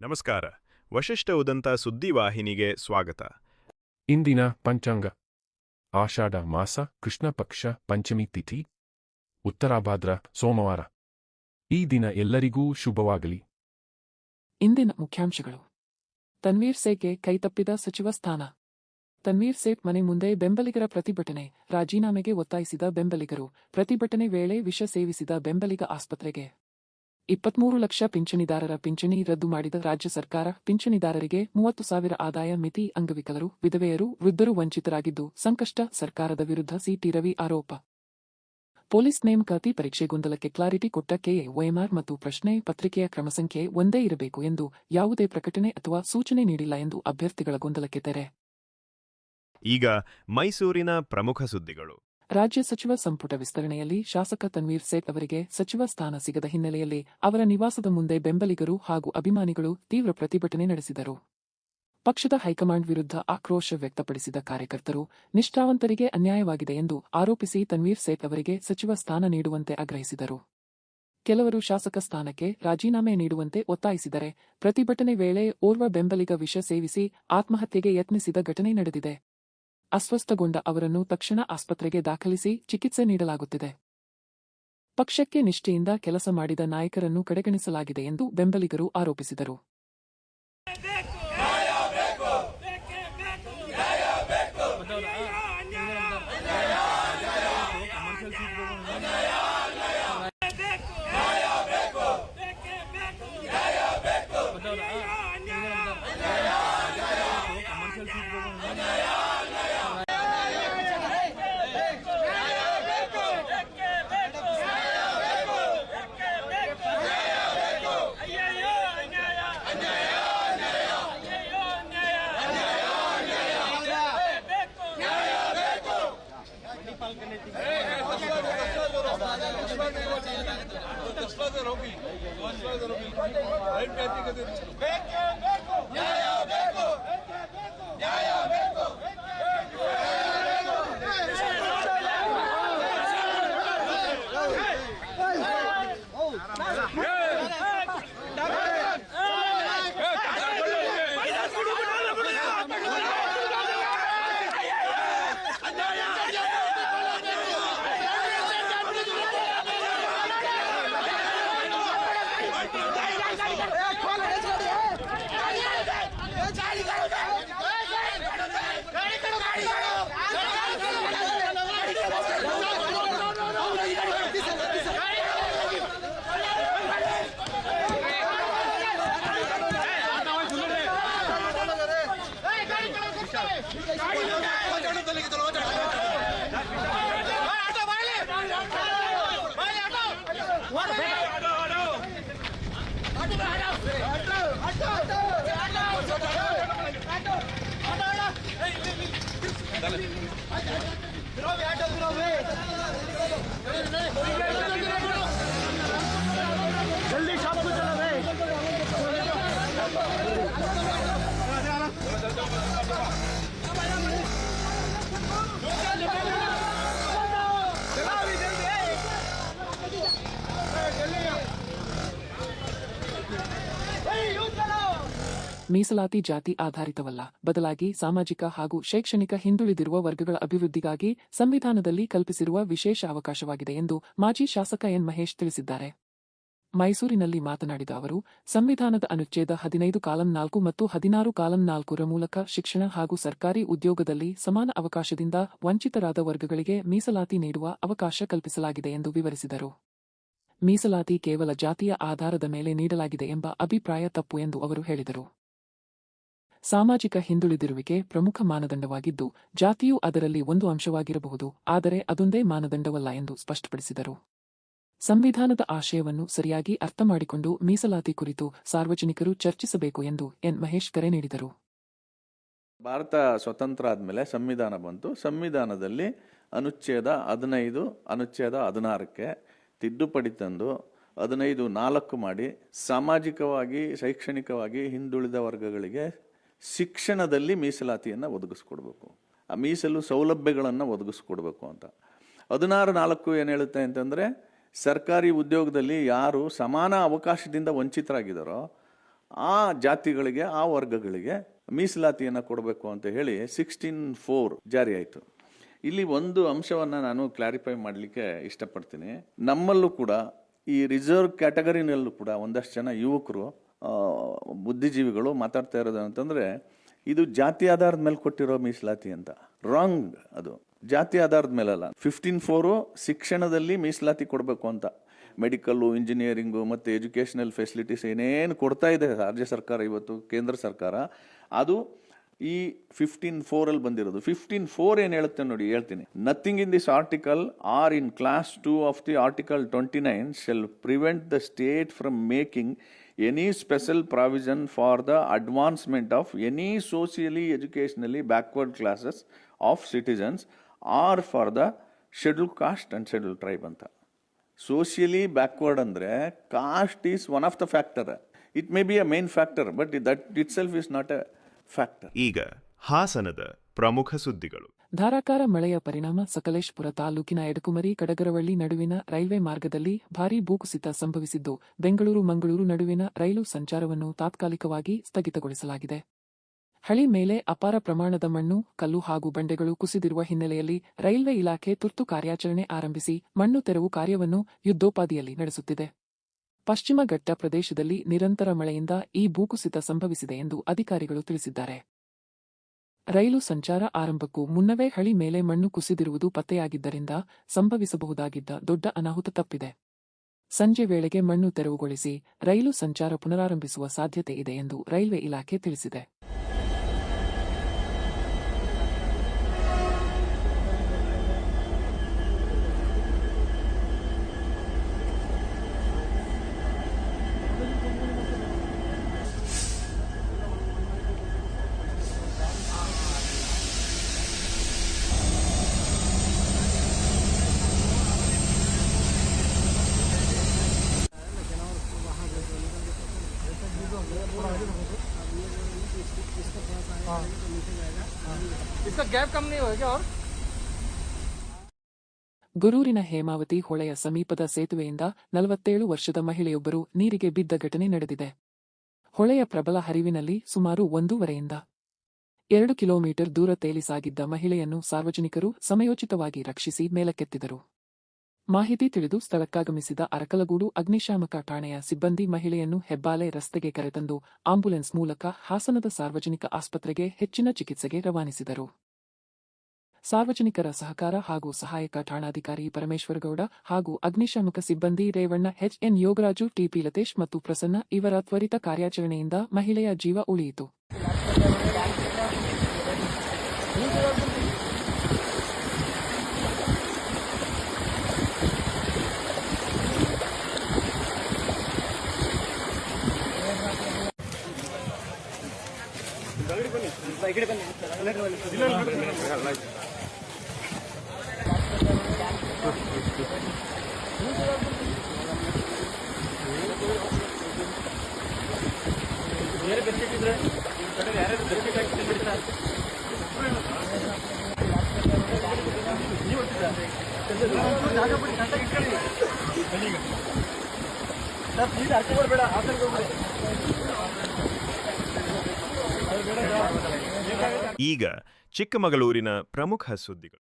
ನಮಸ್ಕಾರ. ವಶಿಷ್ಠ ಉದಂತ ಸುದ್ದಿವಾಹಿನಿಗೆ ಸ್ವಾಗತ. ಇಂದಿನ ಪಂಚಾಂಗ ಆಷಾಢ ಮಾಸ ಕೃಷ್ಣ ಪಕ್ಷ ಪಂಚಮಿ ತಿಥಿ ಉತ್ತರಾಭಾದ್ರ ಸೋಮವಾರ. ಈ ದಿನ ಎಲ್ಲರಿಗೂ ಶುಭವಾಗಲಿ. ಇಂದಿನ ಮುಖ್ಯಾಂಶಗಳು. ತನ್ವೀರ್ ಸೇಠ್ಗೆ ಕೈತಪ್ಪಿದ ಸಚಿವ ಸ್ಥಾನ. ತನ್ವೀರ್ ಸೇಠ್ ಮನೆ ಮುಂದೆ ಬೆಂಬಲಿಗರ ಪ್ರತಿಭಟನೆ. ರಾಜೀನಾಮೆಗೆ ಒತ್ತಾಯಿಸಿದ ಬೆಂಬಲಿಗರು. ಪ್ರತಿಭಟನೆ ವೇಳೆ ವಿಷ ಸೇವಿಸಿದ ಬೆಂಬಲಿಗ ಆಸ್ಪತ್ರೆಗೆ. 23 ಲಕ್ಷ ಪಿಂಚಣಿದಾರರ ಪಿಂಚಣಿ ರದ್ದು ಮಾಡಿದ ರಾಜ್ಯ ಸರ್ಕಾರ. ಪಿಂಚಣಿದಾರರಿಗೆ 30,000 ಆದಾಯ ಮಿತಿ. ಅಂಗವಿಕಲರು, ವಿಧವೆಯರು, ವೃದ್ಧರು ವಂಚಿತರಾಗಿದ್ದು ಸಂಕಷ್ಟ. ಸರ್ಕಾರದ ವಿರುದ್ಧ ಸಿಟಿ ರವಿ ಆರೋಪ. ಪೊಲೀಸ್ ನೇಮಕಾತಿ ಪರೀಕ್ಷೆ ಗೊಂದಲಕ್ಕೆ ಕ್ಲಾರಿಟಿ ಕೊಟ್ಟ ಕೆಎ. OMR ಮತ್ತು ಪ್ರಶ್ನೆ ಪತ್ರಿಕೆಯ ಕ್ರಮಸಂಖ್ಯೆ ಒಂದೇ ಇರಬೇಕು ಎಂದು ಯಾವುದೇ ಪ್ರಕಟಣೆ ಅಥವಾ ಸೂಚನೆ ನೀಡಿಲ್ಲ ಎಂದು ಅಭ್ಯರ್ಥಿಗಳ ಗೊಂದಲಕ್ಕೆ ತೆರೆ. ಈಗ ಮೈಸೂರಿನ ಪ್ರಮುಖ ಸುದ್ದಿಗಳು. ರಾಜ್ಯ ಸಚಿವ ಸಂಪುಟ ವಿಸ್ತರಣೆಯಲ್ಲಿ ಶಾಸಕ ತನ್ವೀರ್ ಸೇಠ್ ಅವರಿಗೆ ಸಚಿವ ಸ್ಥಾನ ಸಿಗದ ಹಿನ್ನೆಲೆಯಲ್ಲಿ ಅವರ ನಿವಾಸದ ಮುಂದೆ ಬೆಂಬಲಿಗರು ಹಾಗೂ ಅಭಿಮಾನಿಗಳು ತೀವ್ರ ಪ್ರತಿಭಟನೆ ನಡೆಸಿದರು. ಪಕ್ಷದ ಹೈಕಮಾಂಡ್ ವಿರುದ್ಧ ಆಕ್ರೋಶ ವ್ಯಕ್ತಪಡಿಸಿದ ಕಾರ್ಯಕರ್ತರು ನಿಷ್ಠಾವಂತರಿಗೆ ಅನ್ಯಾಯವಾಗಿದೆ ಎಂದು ಆರೋಪಿಸಿ ತನ್ವೀರ್ ಸೇಠ್ ಅವರಿಗೆ ಸಚಿವ ಸ್ಥಾನ ನೀಡುವಂತೆ ಆಗ್ರಹಿಸಿದರು. ಕೆಲವರು ಶಾಸಕ ಸ್ಥಾನಕ್ಕೆ ರಾಜೀನಾಮೆ ನೀಡುವಂತೆ ಒತ್ತಾಯಿಸಿದರೆ, ಪ್ರತಿಭಟನೆ ವೇಳೆ ಓರ್ವ ಬೆಂಬಲಿಗ ವಿಷ ಸೇವಿಸಿ ಆತ್ಮಹತ್ಯೆಗೆ ಯತ್ನಿಸಿದ ಘಟನೆ ನಡೆದಿದೆ. ಅಸ್ವಸ್ಥಗೊಂಡ ಅವರನ್ನು ತಕ್ಷಣ ಆಸ್ಪತ್ರೆಗೆ ದಾಖಲಿಸಿ ಚಿಕಿತ್ಸೆ ನೀಡಲಾಗುತ್ತಿದೆ. ಪಕ್ಷಕ್ಕೆ ನಿಷ್ಠೆಯಿಂದ ಕೆಲಸ ಮಾಡಿದ ನಾಯಕರನ್ನು ಕಡೆಗಣಿಸಲಾಗಿದೆ ಎಂದು ಬೆಂಬಲಿಗರು ಆರೋಪಿಸಿದರು. जल्दी शॉप को चला भाई। ಮೀಸಲಾತಿ ಜಾತಿ ಆಧಾರಿತವಲ್ಲ, ಬದಲಾಗಿ ಸಾಮಾಜಿಕ ಹಾಗೂ ಶೈಕ್ಷಣಿಕ ಹಿಂದುಳಿದಿರುವ ವರ್ಗಗಳ ಅಭಿವೃದ್ಧಿಗಾಗಿ ಸಂವಿಧಾನದಲ್ಲಿ ಕಲ್ಪಿಸಿರುವ ವಿಶೇಷ ಅವಕಾಶವಾಗಿದೆ ಎಂದು ಮಾಜಿ ಶಾಸಕ ಎನ್ ಮಹೇಶ್ ತಿಳಿಸಿದ್ದಾರೆ. ಮೈಸೂರಿನಲ್ಲಿ ಮಾತನಾಡಿದ ಅವರು, ಸಂವಿಧಾನದ ಅನುಚ್ಛೇದ 15 ಕಾಲಂ 4 ಮತ್ತು 16 ಕಾಲಂ 4ರ ಮೂಲಕ ಶಿಕ್ಷಣ ಹಾಗೂ ಸರ್ಕಾರಿ ಉದ್ಯೋಗದಲ್ಲಿ ಸಮಾನ ಅವಕಾಶದಿಂದ ವಂಚಿತರಾದ ವರ್ಗಗಳಿಗೆ ಮೀಸಲಾತಿ ನೀಡುವ ಅವಕಾಶ ಕಲ್ಪಿಸಲಾಗಿದೆ ಎಂದು ವಿವರಿಸಿದರು. ಮೀಸಲಾತಿ ಕೇವಲ ಜಾತಿಯ ಆಧಾರದ ಮೇಲೆ ನೀಡಲಾಗಿದೆ ಎಂಬ ಅಭಿಪ್ರಾಯ ತಪ್ಪು ಎಂದು ಅವರು ಹೇಳಿದರು. ಸಾಮಾಜಿಕ ಹಿಂದುಳಿದಿರುವಿಕೆ ಪ್ರಮುಖ ಮಾನದಂಡವಾಗಿದ್ದು, ಜಾತಿಯೂ ಅದರಲ್ಲಿ ಒಂದು ಅಂಶವಾಗಿರಬಹುದು, ಆದರೆ ಅದೊಂದೇ ಮಾನದಂಡವಲ್ಲ ಎಂದು ಸ್ಪಷ್ಟಪಡಿಸಿದರು. ಸಂವಿಧಾನದ ಆಶಯವನ್ನು ಸರಿಯಾಗಿ ಅರ್ಥ ಮಾಡಿಕೊಂಡು ಮೀಸಲಾತಿ ಕುರಿತು ಸಾರ್ವಜನಿಕರು ಚರ್ಚಿಸಬೇಕು ಎಂದು ಎನ್ ಮಹೇಶ್ ಕರೆ ನೀಡಿದರು. ಭಾರತ ಸ್ವತಂತ್ರ ಆದಮೇಲೆ ಸಂವಿಧಾನ ಬಂತು. ಸಂವಿಧಾನದಲ್ಲಿ ಅನುಚ್ಛೇದ 15, ಅನುಚ್ಛೇದ 16ಕ್ಕೆ ತಿದ್ದುಪಡಿ ತಂದು 15(4) ಮಾಡಿ ಸಾಮಾಜಿಕವಾಗಿ ಶೈಕ್ಷಣಿಕವಾಗಿ ಹಿಂದುಳಿದ ವರ್ಗಗಳಿಗೆ ಶಿಕ್ಷಣದಲ್ಲಿ ಮೀಸಲಾತಿಯನ್ನು ಒದಗಿಸ್ಕೊಡ್ಬೇಕು, ಆ ಮೀಸಲು ಸೌಲಭ್ಯಗಳನ್ನು ಒದಗಿಸ್ಕೊಡ್ಬೇಕು ಅಂತ. 16(4) ಏನು ಹೇಳುತ್ತೆ ಅಂತಂದರೆ, ಸರ್ಕಾರಿ ಉದ್ಯೋಗದಲ್ಲಿ ಯಾರು ಸಮಾನ ಅವಕಾಶದಿಂದ ವಂಚಿತರಾಗಿದ್ದಾರೋ ಆ ಜಾತಿಗಳಿಗೆ, ಆ ವರ್ಗಗಳಿಗೆ ಮೀಸಲಾತಿಯನ್ನು ಕೊಡಬೇಕು ಅಂತ ಹೇಳಿ 16(4) ಜಾರಿ ಆಯಿತು. ಇಲ್ಲಿ ಒಂದು ಅಂಶವನ್ನು ನಾನು ಕ್ಲಾರಿಫೈ ಮಾಡಲಿಕ್ಕೆ ಇಷ್ಟಪಡ್ತೀನಿ. ನಮ್ಮಲ್ಲೂ ಕೂಡ ಈ ರಿಸರ್ವ್ ಕ್ಯಾಟಗರಿನಲ್ಲೂ ಕೂಡ ಒಂದಷ್ಟು ಜನ ಯುವಕರು, ಬುದ್ಧಿಜೀವಿಗಳು ಮಾತಾಡ್ತಾ ಇರೋದು ಅಂತಂದರೆ ಇದು ಜಾತಿ ಆಧಾರದ ಮೇಲೆ ಕೊಟ್ಟಿರೋ ಮೀಸಲಾತಿ ಅಂತ. ರಾಂಗ್. ಅದು ಜಾತಿ ಆಧಾರದ ಮೇಲಲ್ಲ. 15(4) ಶಿಕ್ಷಣದಲ್ಲಿ ಮೀಸಲಾತಿ ಕೊಡಬೇಕು ಅಂತ. ಮೆಡಿಕಲ್ಲು, ಇಂಜಿನಿಯರಿಂಗು ಮತ್ತು ಎಜುಕೇಷನಲ್ ಫೆಸಿಲಿಟೀಸ್ ಏನೇನು ಕೊಡ್ತಾ ಇದೆ ರಾಜ್ಯ ಸರ್ಕಾರ, ಇವತ್ತು ಕೇಂದ್ರ ಸರ್ಕಾರ, ಅದು ಈ 15(4) ಬಂದಿರೋದು. 15(4) ಏನು ಹೇಳುತ್ತೆ ನೋಡಿ, ಹೇಳ್ತೀನಿ. Nothing in this article or in clause 2 of the article 29 shall prevent the state from making any special provision for the advancement of any socially educationally backward classes of citizens or for the schedule caste and schedule tribe ಅಂತ. Socially backward ಅಂದರೆ caste is one of the factor. It may be a main factor, but that itself is not a factor. ಈಗ ಹಾಸನದ ಪ್ರಮುಖ ಸುದ್ದಿಗಳು. ಧಾರಾಕಾರ ಮಳೆಯ ಪರಿಣಾಮ ಸಕಲೇಶಪುರ ತಾಲೂಕಿನ ಎಡಕುಮರಿ ಕಡಗರವಳ್ಳಿ ನಡುವಿನ ರೈಲ್ವೆ ಮಾರ್ಗದಲ್ಲಿ ಭಾರೀ ಭೂಕುಸಿತ ಸಂಭವಿಸಿದ್ದು, ಬೆಂಗಳೂರು ಮಂಗಳೂರು ನಡುವಿನ ರೈಲು ಸಂಚಾರವನ್ನು ತಾತ್ಕಾಲಿಕವಾಗಿ ಸ್ಥಗಿತಗೊಳಿಸಲಾಗಿದೆ. ಹಳಿ ಮೇಲೆ ಅಪಾರ ಪ್ರಮಾಣದ ಮಣ್ಣು, ಕಲ್ಲು ಹಾಗೂ ಬಂಡೆಗಳು ಕುಸಿದಿರುವ ಹಿನ್ನೆಲೆಯಲ್ಲಿ ರೈಲ್ವೆ ಇಲಾಖೆ ತುರ್ತು ಕಾರ್ಯಾಚರಣೆ ಆರಂಭಿಸಿ ಮಣ್ಣು ತೆರವು ಕಾರ್ಯವನ್ನು ಯುದ್ಧೋಪಾದಿಯಲ್ಲಿ ನಡೆಸುತ್ತಿದೆ. ಪಶ್ಚಿಮ ಘಟ್ಟ ಪ್ರದೇಶದಲ್ಲಿ ನಿರಂತರ ಮಳೆಯಿಂದ ಈ ಭೂಕುಸಿತ ಸಂಭವಿಸಿದೆ ಎಂದು ಅಧಿಕಾರಿಗಳು ತಿಳಿಸಿದ್ದಾರೆ. ರೈಲು ಸಂಚಾರ ಆರಂಭಕ್ಕೂ ಮುನ್ನವೇ ಹಳಿ ಮೇಲೆ ಮಣ್ಣು ಕುಸಿದಿರುವುದು ಪತ್ತೆಯಾಗಿದ್ದರಿಂದ ಸಂಭವಿಸಬಹುದಾಗಿದ್ದ ದೊಡ್ಡ ಅನಾಹುತ ತಪ್ಪಿದೆ. ಸಂಜೆ ವೇಳೆಗೆ ಮಣ್ಣು ತೆರವುಗೊಳಿಸಿ ರೈಲು ಸಂಚಾರ ಪುನರಾರಂಭಿಸುವ ಸಾಧ್ಯತೆ ಇದೆ ಎಂದು ರೈಲ್ವೆ ಇಲಾಖೆ ತಿಳಿಸಿದೆ. इसका गैप कम नहीं होगा और ಗುರೂರಿನ ಹೇಮಾವತಿ ಹೊಳೆಯ ಸಮೀಪದ ಸೇತುವೆಯಿಂದ 47 ವರ್ಷದ ಮಹಿಳೆಯೊಬ್ಬರು ನೀರಿಗೆ ಬಿದ್ದ ಘಟನೆ ನಡೆದಿದೆ. ಹೊಳೆಯ ಪ್ರಬಲ ಹರಿವಿನಲ್ಲಿ ಸುಮಾರು 1.5 ರಿಂದ 2 ಕಿಲೋಮೀಟರ್ ದೂರ ತೇಲಿ ಸಾಗಿದ್ದ ಮಹಿಳೆಯನ್ನು ಸಾರ್ವಜನಿಕರು ಸಮಯೋಚಿತವಾಗಿ ರಕ್ಷಿಸಿ ಮೇಲಕ್ಕೆತ್ತಿದರು. ಮಾಹಿತಿ ತಿಳಿದು ಸ್ಥಳಕ್ಕಾಗಮಿಸಿದ ಅರಕಲಗೂಡು ಅಗ್ನಿಶಾಮಕ ಠಾಣೆಯ ಸಿಬ್ಬಂದಿ ಮಹಿಳೆಯನ್ನು ಹೆಬ್ಬಾಲೆ ರಸ್ತೆಗೆ ಕರೆತಂದು ಆಂಬ್ಯುಲೆನ್ಸ್ ಮೂಲಕ ಹಾಸನದ ಸಾರ್ವಜನಿಕ ಆಸ್ಪತ್ರೆಗೆ ಹೆಚ್ಚಿನ ಚಿಕಿತ್ಸೆಗೆ ರವಾನಿಸಿದರು. ಸಾರ್ವಜನಿಕರ ಸಹಕಾರ ಹಾಗೂ ಸಹಾಯಕ ಠಾಣಾಧಿಕಾರಿ ಪರಮೇಶ್ವರಗೌಡ ಹಾಗೂ ಅಗ್ನಿಶಾಮಕ ಸಿಬ್ಬಂದಿ ರೇವಣ್ಣ, ಎಚ್ಎನ್ ಯೋಗರಾಜು, ಟಿಪಿ ಲತೇಶ್ ಮತ್ತು ಪ್ರಸನ್ನ ಇವರ ತ್ವರಿತ ಕಾರ್ಯಾಚರಣೆಯಿಂದ ಮಹಿಳೆಯ ಜೀವ ಉಳಿಯಿತು. ಈಗ ಚಿಕ್ಕಮಗಳೂರಿನ ಪ್ರಮುಖ ಸುದ್ದಿಗಳು.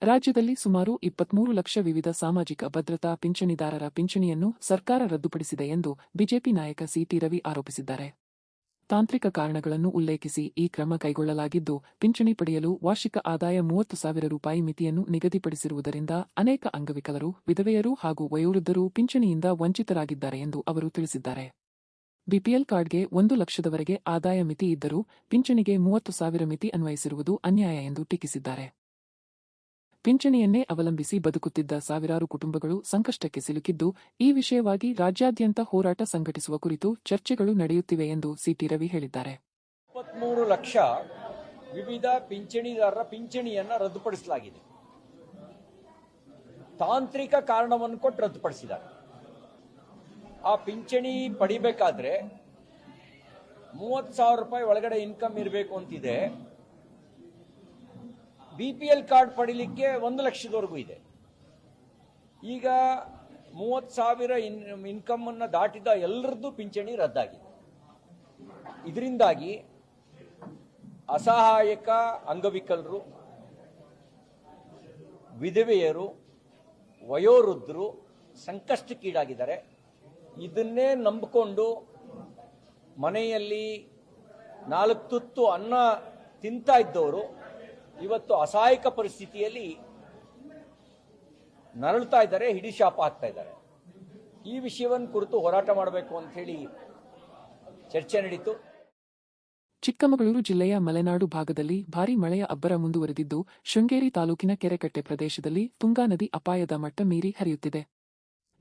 ರಾಜ್ಯದಲ್ಲಿ ಸುಮಾರು 23 ಲಕ್ಷ ವಿವಿಧ ಸಾಮಾಜಿಕ ಭದ್ರತಾ ಪಿಂಚಣಿದಾರರ ಪಿಂಚಣಿಯನ್ನು ಸರ್ಕಾರ ರದ್ದುಪಡಿಸಿದೆ ಎಂದು ಬಿಜೆಪಿ ನಾಯಕ ಸಿಟಿ ರವಿ ಆರೋಪಿಸಿದ್ದಾರೆ. ತಾಂತ್ರಿಕ ಕಾರಣಗಳನ್ನು ಉಲ್ಲೇಖಿಸಿ ಈ ಕ್ರಮ ಕೈಗೊಳ್ಳಲಾಗಿದ್ದು, ಪಿಂಚಣಿ ಪಡೆಯಲು ವಾರ್ಷಿಕ ಆದಾಯ 30,000 ರೂಪಾಯಿ ಮಿತಿಯನ್ನು ನಿಗದಿಪಡಿಸಿರುವುದರಿಂದ ಅನೇಕ ಅಂಗವಿಕಲರು, ವಿಧವೆಯರು ಹಾಗೂ ವಯೋವೃದ್ಧರು ಪಿಂಚಣಿಯಿಂದ ವಂಚಿತರಾಗಿದ್ದಾರೆ ಎಂದು ಅವರು ತಿಳಿಸಿದ್ದಾರೆ. ಬಿಪಿಎಲ್ ಕಾರ್ಡ್ಗೆ 1 ಲಕ್ಷದವರೆಗೆ ಆದಾಯ ಮಿತಿ ಇದ್ದರೂ ಪಿಂಚಣಿಗೆ 30,000 ಮಿತಿ ಅನ್ವಯಿಸಿರುವುದು ಅನ್ಯಾಯ ಎಂದು ಟೀಕಿಸಿದ್ದಾರೆ. ಪಿಂಚಣಿಯನ್ನೇ ಅವಲಂಬಿಸಿ ಬದುಕುತ್ತಿದ್ದ ಸಾವಿರಾರು ಕುಟುಂಬಗಳು ಸಂಕಷ್ಟಕ್ಕೆ ಸಿಲುಕಿದ್ದು, ಈ ವಿಷಯವಾಗಿ ರಾಜ್ಯಾದ್ಯಂತ ಹೋರಾಟ ಸಂಘಟಿಸುವ ಕುರಿತು ಚರ್ಚೆಗಳು ನಡೆಯುತ್ತಿವೆ ಎಂದು ಸಿಟಿ ರವಿ ಹೇಳಿದ್ದಾರೆ. 23 ಲಕ್ಷ ವಿವಿಧ ಪಿಂಚಣಿದಾರರ ಪಿಂಚಣಿಯನ್ನ ರದ್ದುಪಡಿಸಲಾಗಿದೆ. ತಾಂತ್ರಿಕ ಕಾರಣವನ್ನು ಕೊಟ್ಟು ರದ್ದುಪಡಿಸಿದ್ದಾರೆ. ಆ ಪಿಂಚಣಿ ಪಡಿಬೇಕಾದ್ರೆ 30,000 ರೂಪಾಯಿ ಒಳಗಡೆ ಇನ್ಕಮ್ ಇರಬೇಕು ಅಂತಿದೆ. ಬಿಪಿಎಲ್ ಕಾರ್ಡ್ ಪಡಿಲಿಕ್ಕೆ 1 ಲಕ್ಷದವರೆಗೂ ಇದೆ. ಈಗ 30,000 ಇನ್ಕಮ್ ಅನ್ನ ದಾಟಿದ ಎಲ್ಲರದ್ದು ಪಿಂಚಣಿ ರದ್ದಾಗಿದೆ. ಇದರಿಂದಾಗಿ ಅಸಹಾಯಕ ಅಂಗವಿಕಲರು, ವಿಧವೆಯರು, ವಯೋವೃದ್ಧರು ಸಂಕಷ್ಟಕ್ಕೀಡಾಗಿದ್ದಾರೆ. ಇದನ್ನೇ ನಂಬಿಕೊಂಡು ಮನೆಯಲ್ಲಿ 4 ತುತ್ತು ಅನ್ನ ತಿಂತಾ ಇದ್ದವರು ಇವತ್ತು ಅಸಹಾಯಕ ಪರಿಸ್ಥಿತಿಯಲ್ಲಿ ನರಳ್ತಾ ಇದ್ದಾರೆ, ಹಿಡಿಶಾಪ ಹಾಕ್ತಾ ಇದ್ದಾರೆ. ಈ ವಿಷಯವನ್ನು ಕುರಿತು ಹೋರಾಟ ಮಾಡಬೇಕು ಅಂತ ಹೇಳಿ ಚರ್ಚೆ ನಡೀತು. ಚಿಕ್ಕಮಗಳೂರು ಜಿಲ್ಲೆಯ ಮಲೆನಾಡು ಭಾಗದಲ್ಲಿ ಭಾರೀ ಮಳೆಯ ಅಬ್ಬರ ಮುಂದುವರೆದಿದ್ದು, ಶೃಂಗೇರಿ ತಾಲೂಕಿನ ಕೆರೆಕಟ್ಟೆ ಪ್ರದೇಶದಲ್ಲಿ ತುಂಗಾ ನದಿ ಅಪಾಯದ ಮಟ್ಟ ಮೀರಿ ಹರಿಯುತ್ತಿದೆ.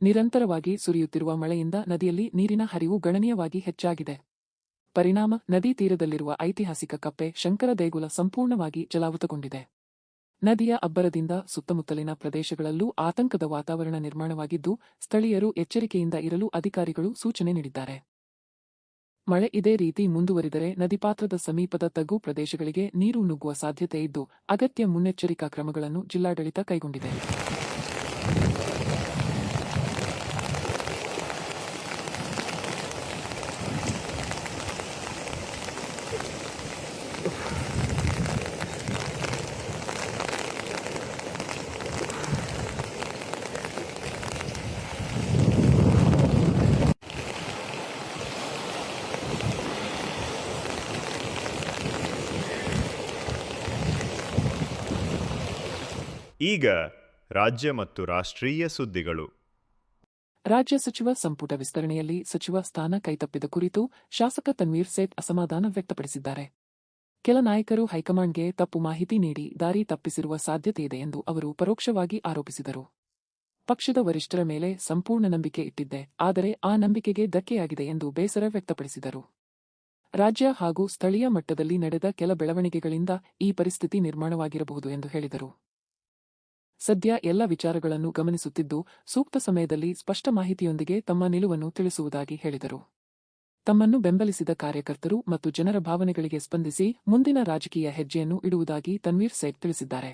ನಿರಂತರವಾಗಿ ಸುರಿಯುತ್ತಿರುವ ಮಳೆಯಿಂದ ನದಿಯಲ್ಲಿ ನೀರಿನ ಹರಿವು ಗಣನೀಯವಾಗಿ ಹೆಚ್ಚಾಗಿದೆ. ಪರಿಣಾಮ ನದಿ ತೀರದಲ್ಲಿರುವ ಐತಿಹಾಸಿಕ ಕಪ್ಪೆ ಶಂಕರ ದೇಗುಲ ಸಂಪೂರ್ಣವಾಗಿ ಜಲಾವೃತಗೊಂಡಿದೆ. ನದಿಯ ಅಬ್ಬರದಿಂದ ಸುತ್ತಮುತ್ತಲಿನ ಪ್ರದೇಶಗಳಲ್ಲೂ ಆತಂಕದ ವಾತಾವರಣ ನಿರ್ಮಾಣವಾಗಿದ್ದು, ಸ್ಥಳೀಯರು ಎಚ್ಚರಿಕೆಯಿಂದ ಇರಲು ಅಧಿಕಾರಿಗಳು ಸೂಚನೆ ನೀಡಿದ್ದಾರೆ. ಮಳೆ ಇದೇ ರೀತಿ ಮುಂದುವರಿದರೆ ನದಿಪಾತ್ರದ ಸಮೀಪದ ತಗ್ಗು ಪ್ರದೇಶಗಳಿಗೆ ನೀರು ನುಗ್ಗುವ ಸಾಧ್ಯತೆ ಇದ್ದು, ಅಗತ್ಯ ಮುನ್ನೆಚ್ಚರಿಕಾ ಕ್ರಮಗಳನ್ನು ಜಿಲ್ಲಾಡಳಿತ ಕೈಗೊಂಡಿದೆ. ಈಗ ರಾಜ್ಯ ಮತ್ತು ರಾಷ್ಟ್ರೀಯ ಸುದ್ದಿಗಳು. ರಾಜ್ಯ ಸಚಿವ ಸಂಪುಟ ವಿಸ್ತರಣೆಯಲ್ಲಿ ಸಚಿವ ಸ್ಥಾನ ಕೈತಪ್ಪಿದ ಕುರಿತು ಶಾಸಕ ತನ್ವೀರ್ ಸೇಠ್ ಅಸಮಾಧಾನ ವ್ಯಕ್ತಪಡಿಸಿದ್ದಾರೆ. ಕೆಲ ನಾಯಕರು ಹೈಕಮಾಂಡ್ಗೆ ತಪ್ಪು ಮಾಹಿತಿ ನೀಡಿ ದಾರಿ ತಪ್ಪಿಸಿರುವ ಸಾಧ್ಯತೆಯಿದೆ ಎಂದು ಅವರು ಪರೋಕ್ಷವಾಗಿ ಆರೋಪಿಸಿದರು. ಪಕ್ಷದ ವರಿಷ್ಠರ ಮೇಲೆ ಸಂಪೂರ್ಣ ನಂಬಿಕೆ ಇಟ್ಟಿದ್ದೆ, ಆದರೆ ಆ ನಂಬಿಕೆಗೆ ಧಕ್ಕೆಯಾಗಿದೆ ಎಂದು ಬೇಸರ ವ್ಯಕ್ತಪಡಿಸಿದರು. ರಾಜ್ಯ ಹಾಗೂ ಸ್ಥಳೀಯ ಮಟ್ಟದಲ್ಲಿ ನಡೆದ ಕೆಲ ಬೆಳವಣಿಗೆಗಳಿಂದ ಈ ಪರಿಸ್ಥಿತಿ ನಿರ್ಮಾಣವಾಗಿರಬಹುದು ಎಂದು ಹೇಳಿದರು. ಸದ್ಯ ಎಲ್ಲ ವಿಚಾರಗಳನ್ನು ಗಮನಿಸುತ್ತಿದ್ದು, ಸೂಕ್ತ ಸಮಯದಲ್ಲಿ ಸ್ಪಷ್ಟ ಮಾಹಿತಿಯೊಂದಿಗೆ ತಮ್ಮ ನಿಲುವನ್ನು ತಿಳಿಸುವುದಾಗಿ ಹೇಳಿದರು. ತಮ್ಮನ್ನು ಬೆಂಬಲಿಸಿದ ಕಾರ್ಯಕರ್ತರು ಮತ್ತು ಜನರ ಭಾವನೆಗಳಿಗೆ ಸ್ಪಂದಿಸಿ ಮುಂದಿನ ರಾಜಕೀಯ ಹೆಜ್ಜೆಯನ್ನು ಇಡುವುದಾಗಿ ತನ್ವೀರ್ ಸೇಠ್ ತಿಳಿಸಿದ್ದಾರೆ.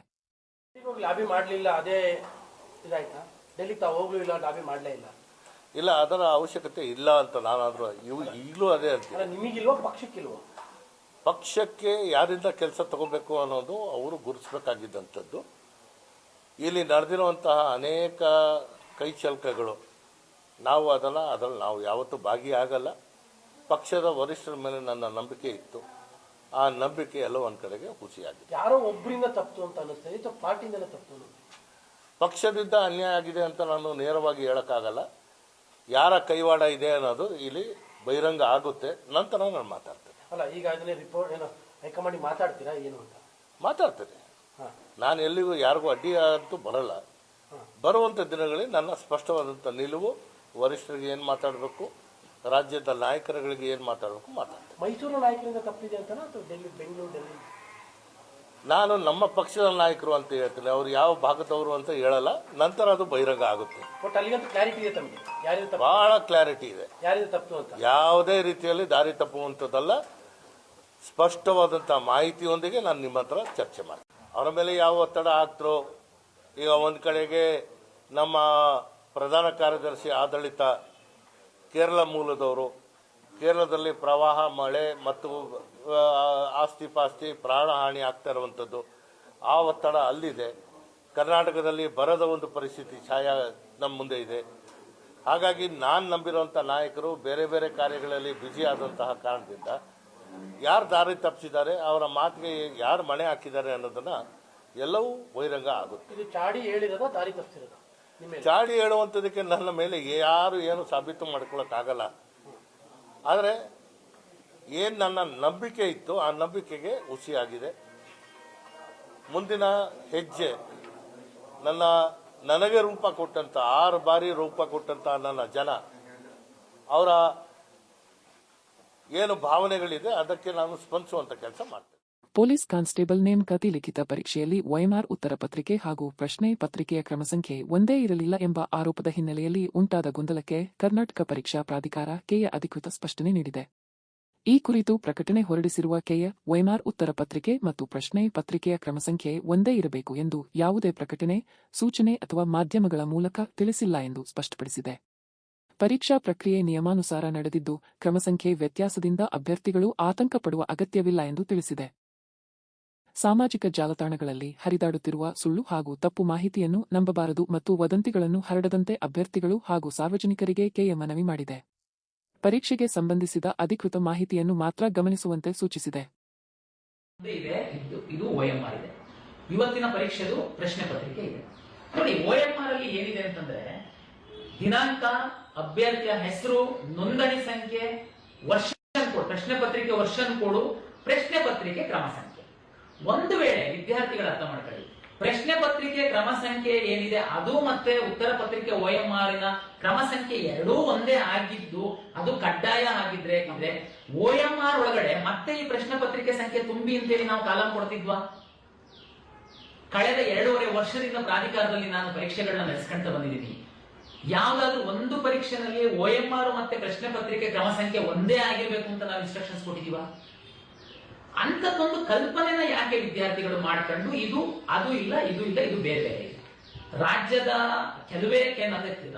ಇಲ್ಲ, ಅದರ ಅವಶ್ಯಕತೆ ಇಲ್ಲ ಅಂತ ನಾನಾದ್ರೂ ಈಗಲೂ ಅದೇ ಅಂತೀನಿ. ನಿಮಗಿಲ್ವಾ, ಪಕ್ಷಕ್ಕಿಲ್ವಾ? ಪಕ್ಷಕ್ಕೆ ಯಾರಿಂದ ಕೆಲಸ ತಗೋಬೇಕು ಅನ್ನೋದು ಅವರು ಗುರುತಿಸಬೇಕಾಗಿದ್ದಂಥದ್ದು. ಇಲ್ಲಿ ನಡೆದಿರುವಂತಹ ಅನೇಕ ಕೈಚಳಕಗಳು ನಾವು ಅದರಲ್ಲಿ ನಾವು ಯಾವತ್ತೂ ಭಾಗಿಯಾಗಲ್ಲ. ಪಕ್ಷದ ವರಿಷ್ಠರ ಮೇಲೆ ನನ್ನ ನಂಬಿಕೆ ಇತ್ತು. ಆ ನಂಬಿಕೆ ಎಲ್ಲ ಒಂದು ಕಡೆಗೆ ಹುಸಿಯಾಗಿದೆ. ಯಾರೋ ಒಬ್ಬರಿಂದ ತಪ್ಪು ಅಂತ ಅನ್ನಿಸ್ತದೆ, ಪಾರ್ಟಿಯಿಂದಲೇ ತಪ್ಪು? ಪಕ್ಷದಿಂದ ಅನ್ಯಾಯ ಆಗಿದೆ ಅಂತ ನಾನು ನೇರವಾಗಿ ಹೇಳೋಕ್ಕಾಗಲ್ಲ. ಯಾರ ಕೈವಾಡ ಇದೆ ಅನ್ನೋದು ಇಲ್ಲಿ ಬಹಿರಂಗ ಆಗುತ್ತೆ, ನಂತರ ನಾನು ಮಾತಾಡ್ತೇನೆ. ಅಲ್ಲ, ಈಗ ಅದನ್ನೇ ರಿಪೋರ್ಟ್ ಏನೋ ಹೈಕಮಾಂಡ್ ಮಾತಾಡ್ತೀರಾ ಏನು ಅಂತ? ಮಾತಾಡ್ತೇನೆ. ನಾನು ಎಲ್ಲಿಗೂ ಯಾರಿಗೂ ಅಡ್ಡಿ ಅಂತೂ ಬರಲ್ಲ. ಬರುವಂಥ ದಿನಗಳಲ್ಲಿ ನನ್ನ ಸ್ಪಷ್ಟವಾದಂಥ ನಿಲುವು, ವರಿಷ್ಠರಿಗೆ ಏನು ಮಾತಾಡಬೇಕು, ರಾಜ್ಯದ ನಾಯಕರುಗಳಿಗೆ ಏನು ಮಾತಾಡಬೇಕು ಮಾತಾಡ್ತೇನೆ. ಮೈಸೂರು ನಾಯಕರಿಂದ ತಪ್ಪಿದೆ ಅಂತ ಅಥವಾ ಬೆಂಗಳೂರು ನಾನು ನಮ್ಮ ಪಕ್ಷದ ನಾಯಕರು ಅಂತ ಹೇಳ್ತೇನೆ. ಅವ್ರು ಯಾವ ಭಾಗದವರು ಅಂತ ಹೇಳಲ್ಲ, ನಂತರ ಅದು ಬಹಿರಂಗ ಆಗುತ್ತೆ. ಕ್ಲಾರಿಟಿ ಇದೆ ತಮಗೆ? ಬಹಳ ಕ್ಲಾರಿಟಿ ಇದೆ. ಯಾರಿಂದ ತಪ್ಪು ಅಂತ ಯಾವುದೇ ರೀತಿಯಲ್ಲಿ ದಾರಿ ತಪ್ಪುವಂಥದ್ದಲ್ಲ. ಸ್ಪಷ್ಟವಾದಂಥ ಮಾಹಿತಿಯೊಂದಿಗೆ ನಾನು ನಿಮ್ಮ ಹತ್ರ ಚರ್ಚೆ ಮಾಡ್ತೀನಿ. ಅವರ ಮೇಲೆ ಯಾವ ಒತ್ತಡ ಹಾಕ್ತರೋ, ಈಗ ಒಂದು ಕಡೆಗೆ ನಮ್ಮ ಪ್ರಧಾನ ಕಾರ್ಯದರ್ಶಿ ಆಡಳಿತ ಕೇರಳ ಮೂಲದವರು, ಕೇರಳದಲ್ಲಿ ಪ್ರವಾಹ, ಮಳೆ ಮತ್ತು ಆಸ್ತಿ ಪಾಸ್ತಿ ಪ್ರಾಣಹಾನಿ ಆಗ್ತಾ ಇರುವಂಥದ್ದು, ಆ ಒತ್ತಡ ಅಲ್ಲಿದೆ. ಕರ್ನಾಟಕದಲ್ಲಿ ಬರದ ಒಂದು ಪರಿಸ್ಥಿತಿ ಛಾಯಾ ನಮ್ಮ ಮುಂದೆ ಇದೆ. ಹಾಗಾಗಿ ನಾನು ನಂಬಿರುವಂಥ ನಾಯಕರು ಬೇರೆ ಬೇರೆ ಕಾರ್ಯಗಳಲ್ಲಿ ಬ್ಯುಸಿ ಆದಂತಹ ಕಾರಣದಿಂದ ಯಾರು ದಾರಿ ತಪ್ಪಿಸಿದ್ದಾರೆ, ಅವರ ಮಾತಿಗೆ ಯಾರು ಮಣೆ ಹಾಕಿದ್ದಾರೆ ಅನ್ನೋದನ್ನ ಎಲ್ಲವೂ ಬಹಿರಂಗ ಆಗುತ್ತೆ. ಇದು ಚಾಡಿ ಹೇಳಿರೋದ ದಾರಿ ತಪ್ಪಿಸಿರೋದ? ಚಾಡಿ ಹೇಳುವಂಥದಕ್ಕೆ ನನ್ನ ಮೇಲೆ ಯಾರು ಏನು ಸಾಬೀತು ಮಾಡ್ಕೊಳ್ಳೋಕ್ಕಾಗಲ್ಲ. ಆದರೆ ಏನು ನನ್ನ ನಂಬಿಕೆ ಇತ್ತು, ಆ ನಂಬಿಕೆಗೆ ಹುಸಿಯಾಗಿದೆ. ಮುಂದಿನ ಹೆಜ್ಜೆ ನನಗೆ ರೂಪ ಕೊಟ್ಟಂತ 6 ಬಾರಿ ರೂಪ ಕೊಟ್ಟಂತ ನನ್ನ ಜನ, ಅವರ ಏನು ಭಾವನೆಗಳಿದೆ ಅದಕ್ಕೆ ನಾನು ಸ್ಪಂದಿಸುವಂತ ಕೆಲಸ ಮಾಡ್ತೇನೆ. ಪೊಲೀಸ್ ಕಾನ್ಸ್ಟೇಬಲ್ ನೇಮಕಾತಿ ಲಿಖಿತ ಪರೀಕ್ಷೆಯಲ್ಲಿ ಒಎಂಆರ್ ಉತ್ತರ ಪತ್ರಿಕೆ ಹಾಗೂ ಪ್ರಶ್ನೆ ಪತ್ರಿಕೆಯ ಕ್ರಮಸಂಖ್ಯೆ ಒಂದೇ ಇರಲಿಲ್ಲ ಎಂಬ ಆರೋಪದ ಹಿನ್ನೆಲೆಯಲ್ಲಿ ಉಂಟಾದ ಗೊಂದಲಕ್ಕೆ ಕರ್ನಾಟಕ ಪರೀಕ್ಷಾ ಪ್ರಾಧಿಕಾರ ಕೆಯ ಅಧಿಕೃತ ಸ್ಪಷ್ಟನೆ ನೀಡಿದೆ. ಈ ಕುರಿತು ಪ್ರಕಟಣೆ ಹೊರಡಿಸಿರುವ ಕೆಯ ಒಎಂಆರ್ ಉತ್ತರ ಪತ್ರಿಕೆ ಮತ್ತು ಪ್ರಶ್ನೆ ಪತ್ರಿಕೆಯ ಕ್ರಮಸಂಖ್ಯೆ ಒಂದೇ ಇರಬೇಕು ಎಂದು ಯಾವುದೇ ಪ್ರಕಟಣೆ, ಸೂಚನೆ ಅಥವಾ ಮಾಧ್ಯಮಗಳ ಮೂಲಕ ತಿಳಿಸಿಲ್ಲ ಎಂದು ಸ್ಪಷ್ಟಪಡಿಸಿದೆ. ಪರೀಕ್ಷಾ ಪ್ರಕ್ರಿಯೆ ನಿಯಮಾನುಸಾರ ನಡೆದಿದ್ದು, ಕ್ರಮಸಂಖ್ಯೆ ವ್ಯತ್ಯಾಸದಿಂದ ಅಭ್ಯರ್ಥಿಗಳು ಆತಂಕ ಪಡುವ ಅಗತ್ಯವಿಲ್ಲ ಎಂದು ತಿಳಿಸಿದೆ. ಸಾಮಾಜಿಕ ಜಾಲತಾಣಗಳಲ್ಲಿ ಹರಿದಾಡುತ್ತಿರುವ ಸುಳ್ಳು ಹಾಗೂ ತಪ್ಪು ಮಾಹಿತಿಯನ್ನು ನಂಬಬಾರದು ಮತ್ತು ವದಂತಿಗಳನ್ನು ಹರಡದಂತೆ ಅಭ್ಯರ್ಥಿಗಳು ಹಾಗೂ ಸಾರ್ವಜನಿಕರಿಗೆ ಕೆಎ ಮನವಿ ಮಾಡಿದೆ. ಪರೀಕ್ಷೆಗೆ ಸಂಬಂಧಿಸಿದ ಅಧಿಕೃತ ಮಾಹಿತಿಯನ್ನು ಮಾತ್ರ ಗಮನಿಸುವಂತೆ ಸೂಚಿಸಿದೆ. ಇದು OMR ಇದೆ. ಇವತ್ತಿನ ಪರೀಕ್ಷೆದು ಪ್ರಶ್ನೆ ಪತ್ರಿಕೆ ಇದೆ. ನೋಡಿ, OMR ಅಲ್ಲಿ ಏನಿದೆ ಅಂತಂದ್ರೆ ದಿನಾಂಕ, ಅಭ್ಯರ್ಥಿಯ ಹೆಸರು, ನೋಂದಣಿ ಸಂಖ್ಯೆ, ವರ್ಷನ್ ಕೋಡ್, ಪ್ರಶ್ನೆ ಪತ್ರಿಕೆ ವರ್ಷನ್ ಕೋಡು, ಪ್ರಶ್ನೆ ಪತ್ರಿಕೆ ಕ್ರಮ ಸಂಖ್ಯೆ. ಒಂದು ವೇಳೆ ವಿದ್ಯಾರ್ಥಿಗಳ ಅರ್ಥ ಮಾಡ್ಕೊಳ್ಳಿ, ಪ್ರಶ್ನೆ ಪತ್ರಿಕೆ ಕ್ರಮ ಸಂಖ್ಯೆ ಏನಿದೆ ಅದು ಮತ್ತೆ ಉತ್ತರ ಪತ್ರಿಕೆ OMR ನ ಕ್ರಮ ಸಂಖ್ಯೆ ಎರಡೂ ಒಂದೇ ಆಗಿದ್ದು ಅದು ಕಡ್ಡಾಯ ಆಗಿದ್ರೆ OMR ಒಳಗಡೆ ಮತ್ತೆ ಈ ಪ್ರಶ್ನೆ ಪತ್ರಿಕೆ ಸಂಖ್ಯೆ ತುಂಬಿ ಅಂತೇಳಿ ನಾವು ಕಾಲಂ ಕೊಡ್ತಿದ್ವಾ? ಕಳೆದ 2.5 ವರ್ಷದಿಂದ ಪ್ರಾಧಿಕಾರದಲ್ಲಿ ನಾನು ಪರೀಕ್ಷೆಗಳನ್ನ ನಡೆಸ್ಕೊಂತ ಬಂದಿದ್ದೀನಿ. ಯಾವ್ದಾದ್ರು ಒಂದು ಪರೀಕ್ಷೆನಲ್ಲಿ OMR ಮತ್ತೆ ಪ್ರಶ್ನೆ ಪತ್ರಿಕೆ ಕ್ರಮ ಸಂಖ್ಯೆ ಒಂದೇ ಆಗಿರ್ಬೇಕು ಅಂತ ನಾವು ಇನ್ಸ್ಟ್ರಕ್ಷನ್ಸ್ ಕೊಟ್ಟಿದೀವ? ಅಂತದೊಂದು ಕಲ್ಪನೆನ ಯಾಕೆ ವಿದ್ಯಾರ್ಥಿಗಳು ಮಾಡ್ಕೊಂಡು ಅದು ಇಲ್ಲ ಇದು ಬೇರೆ ಬೇರೆ ಇದೆ. ರಾಜ್ಯದ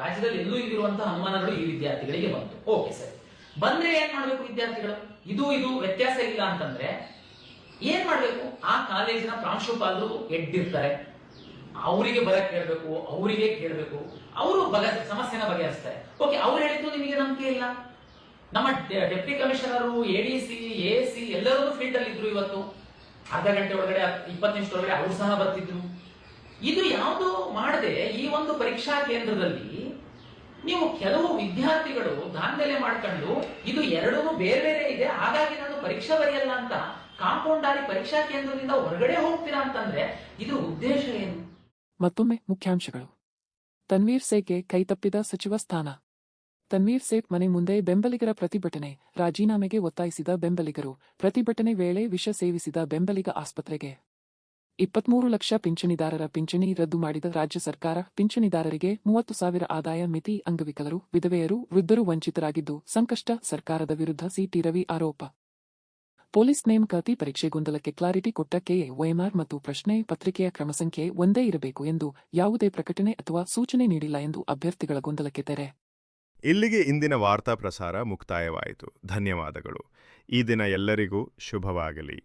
ರಾಜ್ಯದಲ್ಲಿ ಎಲ್ಲೂ ಇರುವಂತಹ ಅನುಮಾನಗಳು ಈ ವಿದ್ಯಾರ್ಥಿಗಳಿಗೆ ಬಂತು. ಓಕೆ ಸರಿ, ಬಂದ್ರೆ ಏನ್ ಮಾಡ್ಬೇಕು ವಿದ್ಯಾರ್ಥಿಗಳು? ಇದು ವ್ಯತ್ಯಾಸ ಇಲ್ಲ ಅಂತಂದ್ರೆ ಏನ್ ಮಾಡ್ಬೇಕು? ಆ ಕಾಲೇಜಿನ ಪ್ರಾಂಶುಪಾಲರು ಎಡ್ಡಿರ್ತಾರೆ, ಅವರಿಗೆ ಬರಕ್ ಹೇಳ್ಬೇಕು, ಅವರಿಗೆ ಕೇಳ್ಬೇಕು, ಅವರು ಸಮಸ್ಯೆನ ಬಗೆಹರಿಸ್ತಾರೆ. ಓಕೆ, ಅವ್ರು ಹೇಳಿದ್ದು ನಿಮಗೆ ನಂಬಿಕೆ ಇಲ್ಲ. ನಮ್ಮ ಡೆಪ್ಟಿ ಕಮಿಷನರು, ADC, AC ಎಲ್ಲರೂ ಫೀಲ್ಡ್ ಅಲ್ಲಿ ಇದ್ರು. ಇವತ್ತು ಅರ್ಧ ಗಂಟೆ ಒಳಗಡೆ 20 ನಿಮಿಷ ಒಳಗಡೆ ಅವ್ರು ಸಹ ಬರ್ತಿದ್ರು. ಇದು ಯಾವುದು ಮಾಡದೆ ಈ ಒಂದು ಪರೀಕ್ಷಾ ಕೇಂದ್ರದಲ್ಲಿ ನೀವು ಕೆಲವು ವಿದ್ಯಾರ್ಥಿಗಳು ದಾಂಧಲೆ ಮಾಡ್ಕೊಂಡು ಇದು ಎರಡೂ ಬೇರೆ ಬೇರೆ ಇದೆ, ಹಾಗಾಗಿ ನಾನು ಪರೀಕ್ಷೆ ಬರೆಯಲ್ಲ ಅಂತ ಕಾಂಪೌಂಡ್ ಆಗಿ ಪರೀಕ್ಷಾ ಕೇಂದ್ರದಿಂದ ಹೊರಗಡೆ ಹೋಗ್ತೀರಾ ಅಂತಂದ್ರೆ ಇದ್ರ ಉದ್ದೇಶ ಏನು? ಮತ್ತೊಮ್ಮೆ ಮುಖ್ಯಾಂಶಗಳು. ತನ್ವೀರ್ ಸೇಖ್ಗೆ ಕೈತಪ್ಪಿದ ಸಚಿವ ಸ್ಥಾನ. ತನ್ವೀರ್ ಸೇಠ್ ಮನೆ ಮುಂದೆ ಬೆಂಬಲಿಗರ ಪ್ರತಿಭಟನೆ, ರಾಜೀನಾಮೆಗೆ ಒತ್ತಾಯಿಸಿದ ಬೆಂಬಲಿಗರು, ಪ್ರತಿಭಟನೆ ವೇಳೆ ವಿಷ ಸೇವಿಸಿದ ಬೆಂಬಲಿಗ ಆಸ್ಪತ್ರೆಗೆ. 23 ಲಕ್ಷ ಪಿಂಚಣಿದಾರರ ಪಿಂಚಣಿ ರದ್ದು ಮಾಡಿದ ರಾಜ್ಯ ಸರ್ಕಾರ, ಪಿಂಚಣಿದಾರರಿಗೆ 30,000 ಆದಾಯ ಮಿತಿ. ಅಂಗವಿಕಲರು, ವಿಧವೆಯರು, ವೃದ್ಧರು ವಂಚಿತರಾಗಿದ್ದು ಸಂಕಷ್ಟ, ಸರ್ಕಾರದ ವಿರುದ್ಧ ಸಿಟಿ ರವಿ ಆರೋಪ. ಪೊಲೀಸ್ ನೇಮಕಾತಿ ಪರೀಕ್ಷೆ ಗೊಂದಲಕ್ಕೆ ಕ್ಲಾರಿಟಿ ಕೊಟ್ಟ ಕೆಎ. OMR ಮತ್ತು ಪ್ರಶ್ನೆ ಪತ್ರಿಕೆಯ ಕ್ರಮಸಂಖ್ಯೆ ಒಂದೇ ಇರಬೇಕು ಎಂದು ಯಾವುದೇ ಪ್ರಕಟಣೆ ಅಥವಾ ಸೂಚನೆ ನೀಡಿಲ್ಲ ಎಂದು ಅಭ್ಯರ್ಥಿಗಳ ಗೊಂದಲಕ್ಕೆ ತೆರೆ. ಇಲ್ಲಿಗೆ ಇಂದಿನ ವಾರ್ತಾ ಪ್ರಸಾರ ಮುಕ್ತಾಯವಾಯಿತು. ಧನ್ಯವಾದಗಳು. ಈ ದಿನ ಎಲ್ಲರಿಗೂ ಶುಭವಾಗಲಿ.